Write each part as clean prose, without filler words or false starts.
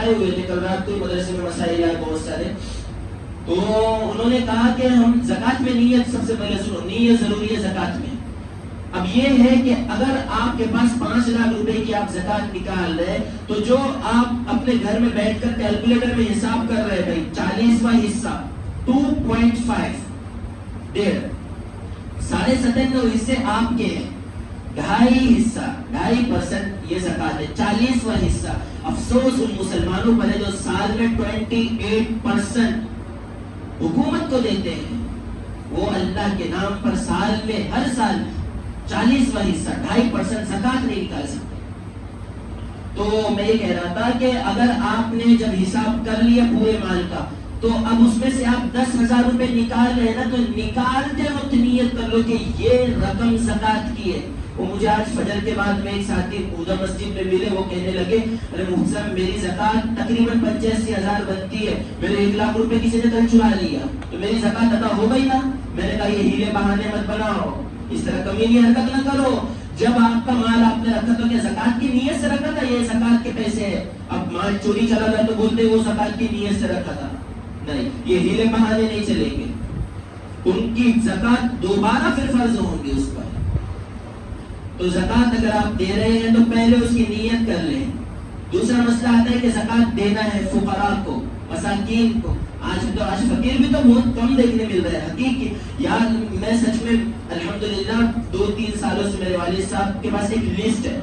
آئے ہوئے تھے کل رات کو مدرسے میں، مسائل آئے بہت سارے، تو انہوں نے کہا کہ ہم زکات میں نیت، سب سے پہلے سنو نیت ضروری ہے زکات میں۔ اب یہ ہے کہ اگر آپ کے پاس 5 لاکھ روپے کی آپ زکات نکال رہے تو جو آپ اپنے گھر میں بیٹھ کر کیلکولیٹر میں حساب کر رہے بھائی 40واں حصہ 2.5 97 حصے آپ کے ہیں، 2.5 حصہ 2.5% یہ زکات ہے، 40واں حصہ۔ افسوس ان مسلمانوں پر ہے جو سال میں 28% حکومت کو دیتے ہیں، وہ اللہ کے نام پر سال میں ہر سال 40واں حصہ 2.5% زکات نہیں نکال سکتے۔ تو میں یہ کہہ رہا تھا کہ اگر آپ نے جب حساب کر لیا پورے مال کا تو اب اس میں سے آپ 10,000 روپے نکال رہے ہیں نا، تو نکالتے وقت نیت کر لو کہ یہ رقم زکات کی ہے۔ وہ مجھے آج فجر کے بعد میں ایک ساتھی خدا مسجد میں ملے، وہ کہنے لگے ارے محسن میری زکات تقریباً 85,000 بنتی ہے، میرے 1 لاکھ روپے کسی نے کل چرا لیا تو میری زکات ادا ہو گئی نا؟ میں نے کہا یہ ہیلے بہانے مت بناؤ، اس طرح کمینی حرکت نہ کرو۔ جب آپ کا مال آپ نے رکھا تو کیا زکات کی نیت سے رکھا تھا؟ یہ زکات کے پیسے ہیں، اب مال چوری چلا گیا تو بولتے وہ زکات کی نیت سے رکھا تھا؟ نہیں، یہ ہیلے بہانے نہیں چلیں گے، ان کی زکات دوبارہ پھر فرض ہوں گی اس پر۔ تو زکات اگر آپ دے رہے ہیں تو پہلے اس کی نیت کر لیں۔ دوسرا مسئلہ آتا ہے کہ زکات دینا ہے فقراء کو، مساکین کو۔ آج فقیر بھی تو بہت کم دیکھنے مل رہا ہے حقیقی۔ یار میں سچ میں الحمدللہ 2-3 سالوں سے میرے والد صاحب کے پاس ایک لسٹ ہے،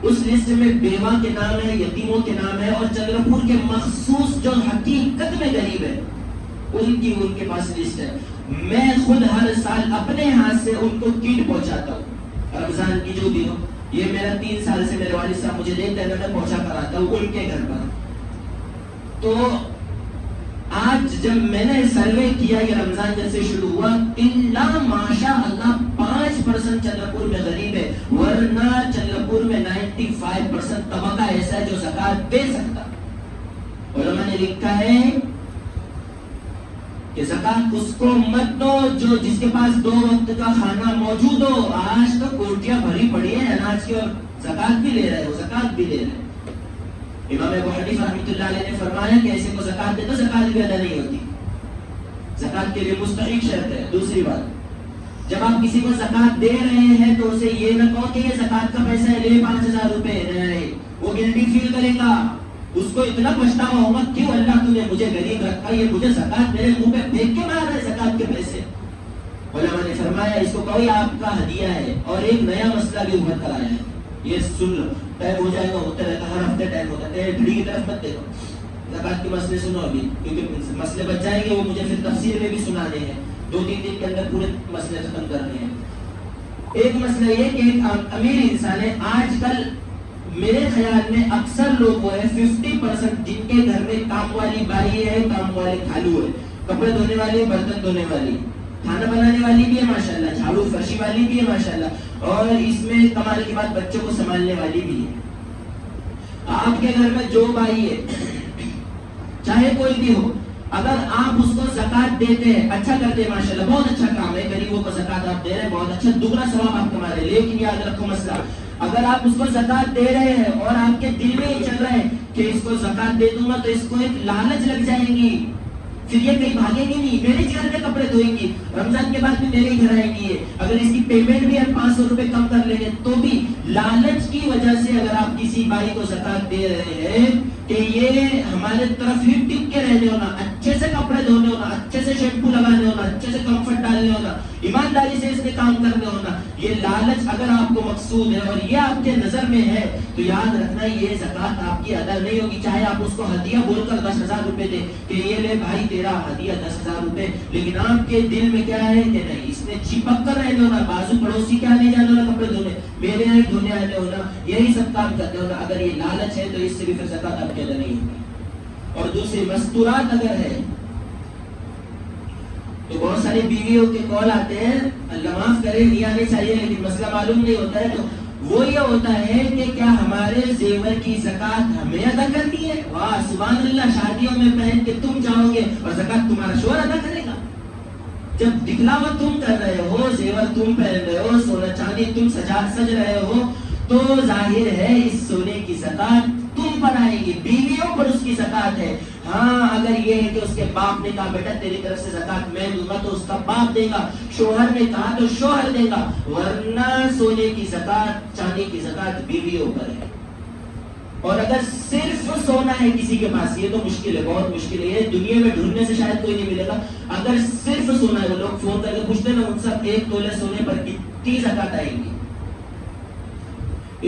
اس لسٹ میں بیوہ کے نام ہے، یتیموں کے نام ہے، اور چندرپور کے مخصوص جو حقیقت میں غریب ہے ان کے پاس لسٹ ہے۔ میں خود ہر سال اپنے ہاتھ سے ان کو کٹ پہنچاتا ہوں، رمضان کی جو بھی ہو۔ یہ میرا 3 سال سے میرے والد صاحب مجھے دیتے ہیں، میں پہنچا کر آتا ہوں ان کے گھر پر۔ تو آج جب میں نے سروے کیا یہ رمضان جب سے شروع ہوا، اللہ ماشاء اللہ 5% چندرپور میں غریب ہے، ورنہ چندرپور میں 95% طبقہ ایسا ہے جو زکات دے سکتا۔ علماء نے لکھا ہے کہ زکات اس کو مت دو جو جس کے پاس 2 وقت کا کھانا موجود ہو۔ آج تو کوٹیاں بھری پڑی ہیں اناج کی اور زکات بھی لے رہے ہو، زکات بھی لے رہے ہیں۔ امام ابو حنیفہ رحمۃ اللہ علیہ نے فرمایا کہ ایسے کو زکات دے تو زکات بھی ادا نہیں ہوتی، زکات کے لیے مستحق شرط ہے۔ دوسری بات، جب آپ کسی کو زکات دے رہے ہیں تو اسے یہ نہ کہو کہ یہ زکات کا پیسہ ہے، لے 5,000 روپے، وہ گلٹی فیل کرے گا، اس کو اتنا پچھتاوا ہوگا کیوں اللہ تو نے مجھے غریب رکھا، یہ مجھے زکات میرے منہ پہ پھینک کے مار رہا ہے زکات کے پیسے۔ علماء نے فرمایا اس کو کوئی آپ کا ہدیہ ہے۔ اور ایک نیا مسئلہ بھی ابھر کر آیا ہے، یہ سن لو، ٹائم ہو جائے گا، ہوتا رہتا ہر ہفتے ٹائم ہوتا ہے، گھڑی کی طرف مت دیکھو، زکات کے مسئلے سنو ابھی، کیونکہ مسئلے بچ جائیں گے، وہ مجھے پھر تفسیر میں بھی سنانے ہیں، 2-3 دن کے اندر پورے مسئلے ختم کرنے ہیں۔ ایک مسئلہ یہ کہ ایک امیر انسان ہے، آج کل میرے خیال میں اکثر لوگ وہ ہے 50% جن کے گھر میں کام والی بائی ہے، کام والے کھالو ہے، کپڑے دھونے والی، برتن دھونے والی، کھانا بنانے والی بھی ہے ماشاءاللہ، جھاڑو فرشی والی بھی ہے ماشاءاللہ، اور اس میں کمال کی بات بچوں کو سنبھالنے والی بھی ہے۔ آپ کے گھر میں جو بائی ہے چاہے کوئی بھی ہو، اگر آپ اس کو زکات دیتے ہیں، اچھا کرتے ہیں ماشاءاللہ، بہت اچھا کام ہے، غریبوں کو زکات آپ دے رہے ہیں، بہت اچھا، دگنا ثواب آپ کما رہے ہیں۔ لیکن یاد رکھو مسئلہ، اگر آپ اس کو زکات دے رہے ہیں اور آپ کے دل میں یہ چل رہا ہے کہ اس کو زکات دے دوں گا تو اس کو ایک لالچ لگ جائے گی، پھر یہ کہیں بھاگے گی نہیں، میرے گھر میں کپڑے دھوئیں گی، رمضان کے بعد بھی میرے گھر آئے گی، اگر اس کی پیمنٹ بھی ہم 500 روپے کم کر لیں گے تو بھی لالچ کی وجہ سے اگر آپ کسی بھائی کو زکات دے رہے ہیں کہ یہ ہمارے طرف ہی ٹک کے رہنے ہونا، اچھے سے کپڑے دھونے ہونا، اچھے سے شیمپو لگانے ہونا، اچھے سے کمفرٹ ڈالنے ہونا، ایمانداری سے اس میں کام کرنے ہونا، یہ لالچ اگر آپ کو مقصود ہے اور یہ آپ کے نظر میں ہے تو یاد رکھنا یہ زکات آپ کی ادا نہیں ہوگی، چاہے آپ اس کو ہدیہ بول کر 10,000 روپے دیں کہ یہ لے بھائی تیرا ہدیہ 10,000 روپے، لیکن آپ کے دل میں کیا ہے کہ نہیں، اس نے چپک کر رہنے ہونا، بازو پڑوسی کیا نہیں جانا ہونا کپڑے دھونے، میرے یہاں دھونے آنے ہونا، یہی سب کام کرتے ہونا، اگر یہ لالچ ہے تو اس سے بھی پھر زکات آپ کی ادا نہیں ہوگی۔ اور دوسری مستورات اگر ہے تو بہت ساری بیویوں کے کال آتے ہیں، اللہ معاف کرے نہیں آنے چاہیے لیکن مسئلہ معلوم نہیں ہوتا ہے، تو وہ یہ ہوتا ہے کہ کیا ہمارے زیور کی زکات ہمیں ادا کرنی ہے؟ واہ سبحان اللہ، شادیوں میں پہن کے تم جاؤ گے اور زکات تمہارا شوہر ادا کرے گا؟ جب دکھلاوا تم کر رہے ہو، زیور تم پہن رہے ہو، سونا چاندی تم سج رہے ہو، تو ظاہر ہے اس سونے کی زکات تم پر آئے گی، بیویوں پر اس کی زکات ہے۔ ہاں اگر یہ ہے کہ اس کے باپ نے کہا بیٹا تیری طرف سے زکات میں دوں گا تو اس کا باپ دے گا، شوہر نے کہا تو شوہر دے گا، ورنہ سونے کی زکات، چاندی کی زکات بیویوں پر ہے۔ اور اگر صرف سونا ہے کسی کے پاس، یہ تو مشکل ہے، بہت مشکل ہے، یہ دنیا میں ڈھونڈنے سے شاید کوئی نہیں ملے گا۔ اگر صرف سونا ہے، وہ لوگ فون کر کے پوچھتے ہیں نا ان سے 1 تولے سونے پر کتنی زکات آئے گی؟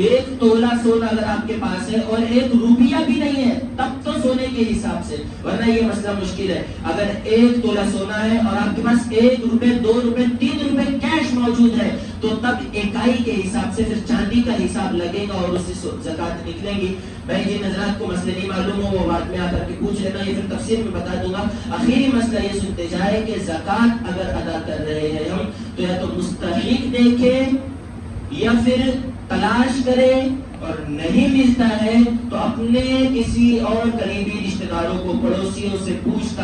1 تولہ سونا اگر آپ کے پاس ہے اور 1 روپیہ بھی نہیں ہے تب تو سونے کے حساب سے، ورنہ یہ مسئلہ مشکل ہے۔ اگر 1 تولہ سونا ہے اور آپ کے پاس 1 روپے، 2 روپے، 3 روپے کیش موجود ہے تو تب اکائی کے حساب سے پھر چاندی کا حساب لگے گا اور اس سے زکات نکلے گی۔ بھائی جن حضرات کو مسئلہ نہیں معلوم ہو وہ بعد میں آ کر کے پوچھ لینا، یہ پھر تفسیر میں بتا دوں گا۔ آخری مسئلہ یہ سنتے جائے کہ زکات اگر ادا کر رہے ہیں ہم تو یا تو مستحق دیکھیں یا پھر تلاش کرے، اور نہیں ملتا ہے تو اپنے کسی اور قریبی رشتہ داروں کو، پڑوسیوں سے پوچھتا